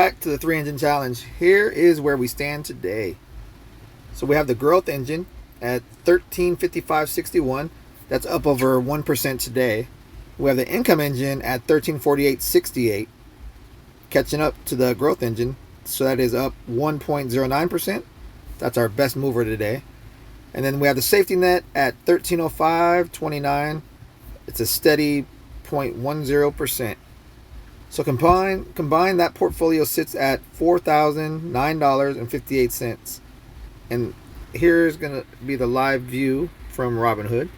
back to the 3-engine challenge. Here is where we stand today. So we have the growth engine at 1355.61. That's up over 1% today. We have the income engine at 1348.68, catching up to the growth engine. So that is up 1.09%. That's our best mover today. And then we have the safety net at 1305.29. It's a steady 0.10%. So combined, that portfolio sits at $4,009.58. And here's going to be the live view from Robinhood.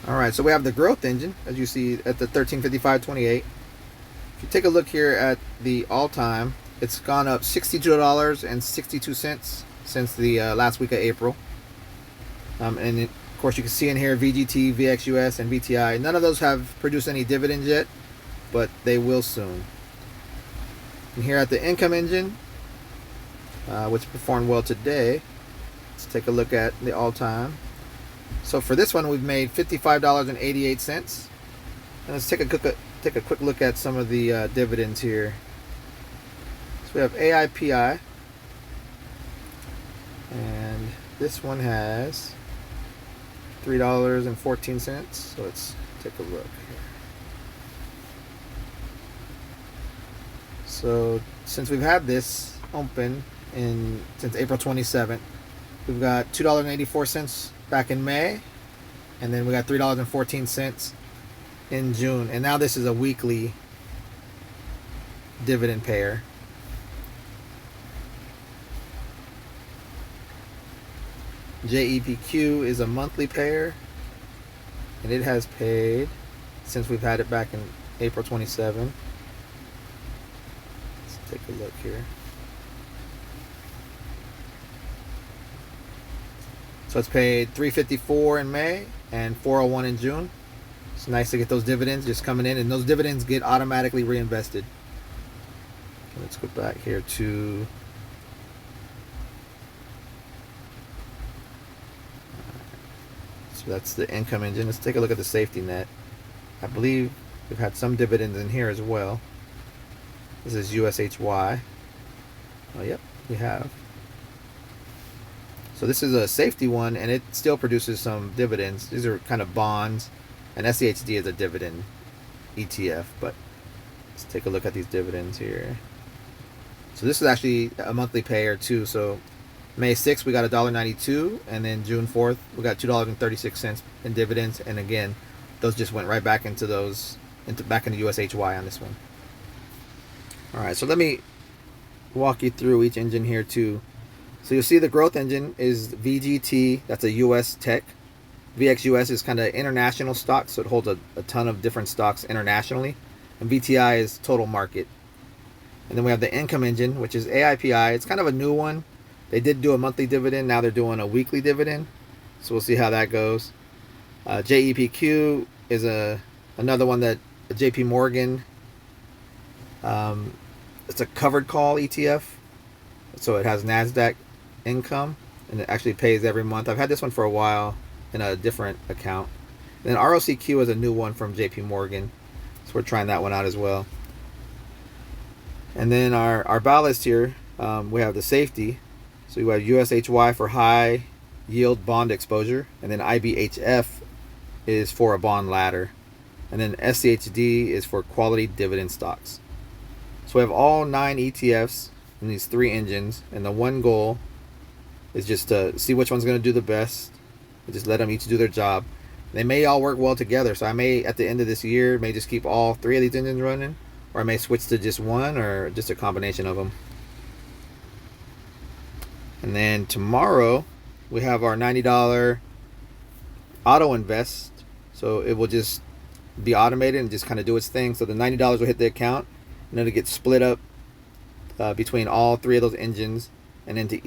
All right, so we have the growth engine, as you see, at the 1355.28. If you take a look here at the all-time, it's gone up $62.62 since the last week of April. And of course, you can see in here VGT, VXUS, and VTI. None of those have produced any dividends yet, but they will soon. And here at the income engine, which performed well today, let's take a look at the all-time. So for this one, we've made $55.88. And let's take a quick look at some of the dividends here. So we have AIPI, and this one has $3.14. So let's take a look here. So since we've had this open since April 27th, we've got $2.84 back in May, and then we got $3.14 in June, and now this is a weekly dividend payer. JEPQ is a monthly payer, and it has paid since we've had it back in April 27. Let's take a look here. So it's paid $3.54 in May and $4.01 in June. It's nice to get those dividends just coming in, and those dividends get automatically reinvested. Let's go back here to so that's the income engine. Let's take a look at the safety net. I believe we've had some dividends in here as well. This is USHY. Oh, yep, we have. So this is a safety one, and it still produces some dividends. These are kind of bonds, and SCHD is a dividend ETF. But let's take a look at these dividends here. So this is actually a monthly payer too. So May 6th we got $1.92, and then June 4th we got $2.36 in dividends. And again, those just went right back into back into USHY on this one. All right, so let me walk you through each engine here too. So you'll see the growth engine is VGT, that's a US tech. VXUS is kind of international stocks, so it holds a ton of different stocks internationally. And VTI is total market. And then we have the income engine, which is AIPI. It's kind of a new one. They did do a monthly dividend, now they're doing a weekly dividend. So we'll see how that goes. JEPQ is another one that JP Morgan, it's a covered call ETF. So it has NASDAQ income, and it actually pays every month. I've had this one for a while in a different account. And then ROCQ is a new one from JP Morgan, so we're trying that one out as well. And then our ballast here, we have the safety. So we have USHY for high yield bond exposure, and then IBHF is for a bond ladder, and then SCHD is for quality dividend stocks. So we have all 9 ETFs in these 3 engines, and the one goal is just to see which one's going to do the best and just let them each do their job. They may all work well together, so I may at the end of this year may just keep all 3 of these engines running, or I may switch to just one or just a combination of them. And then tomorrow we have our $90 auto invest, so it will just be automated and just kind of do its thing. So the $90 will hit the account, and then it gets split up between all 3 of those engines, and into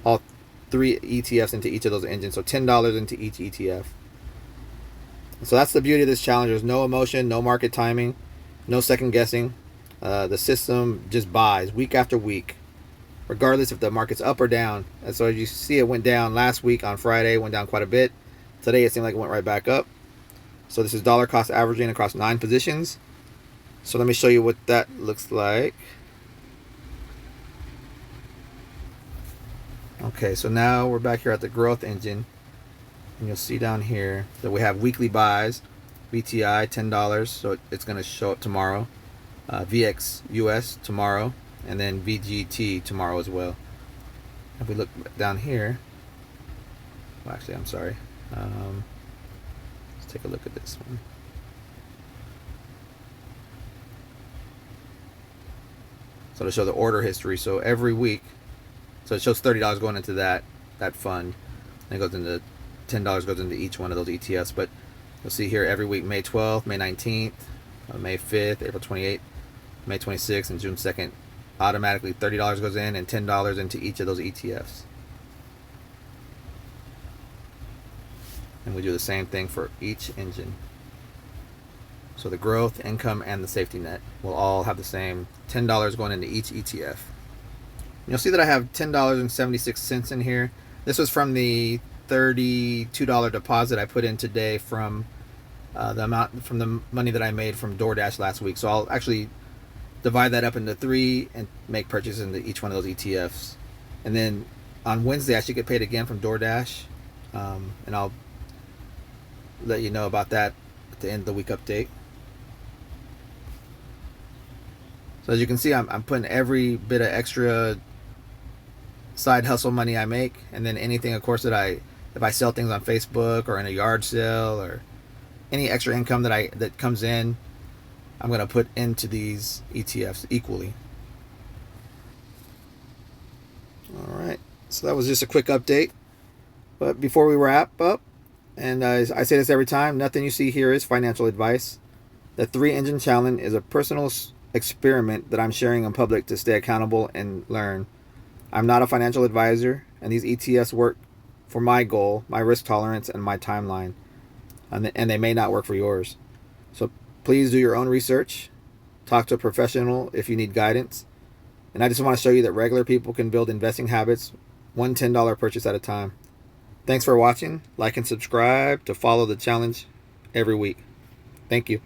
all 3 ETFs into each of those engines. So $10 into each ETF. So that's the beauty of this challenge. There's no emotion, no market timing, no second guessing. The system just buys week after week, regardless if the market's up or down. And so as you see, it went down last week on Friday, went down quite a bit. Today it seemed like it went right back up. So this is dollar cost averaging across 9 positions. So let me show you what that looks like. Okay, so now we're back here at the growth engine, and you'll see down here that we have weekly buys. VTI $10, so it's going to show up tomorrow. VXUS tomorrow, and then VGT tomorrow as well. If we look down here, well, actually, I'm sorry. Let's take a look at this one. So to show the order history, so every week, so it shows $30 going into that fund, and it goes into $10 goes into each one of those ETFs. But you'll see here every week, May 12th, May 19th, May 5th, April 28th, May 26th, and June 2nd. Automatically $30 goes in and $10 into each of those ETFs. And we do the same thing for each engine. So the growth, income, and the safety net will all have the same $10 going into each ETF. You'll see that I have $10.76 in here. This was from the $32 deposit I put in today from the money that I made from DoorDash last week. So I'll actually divide that up into 3 and make purchases into each one of those ETFs. And then on Wednesday I should get paid again from DoorDash, and I'll let you know about that at the end of the week update. So as you can see, I'm putting every bit of extra side hustle money I make, and then anything, of course, that if I sell things on Facebook or in a yard sale, or any extra income that comes in, I'm going to put into these ETFs equally. All right, so that was just a quick update. But before we wrap up, and I say this every time, nothing you see here is financial advice. The 3-engine challenge is a personal experiment that I'm sharing in public to stay accountable and learn. I'm not a financial advisor, and these ETFs work for my goal, my risk tolerance, and my timeline, and they may not work for yours. So please do your own research. Talk to a professional if you need guidance. And I just want to show you that regular people can build investing habits one $10 purchase at a time. Thanks for watching. Like and subscribe to follow the challenge every week. Thank you.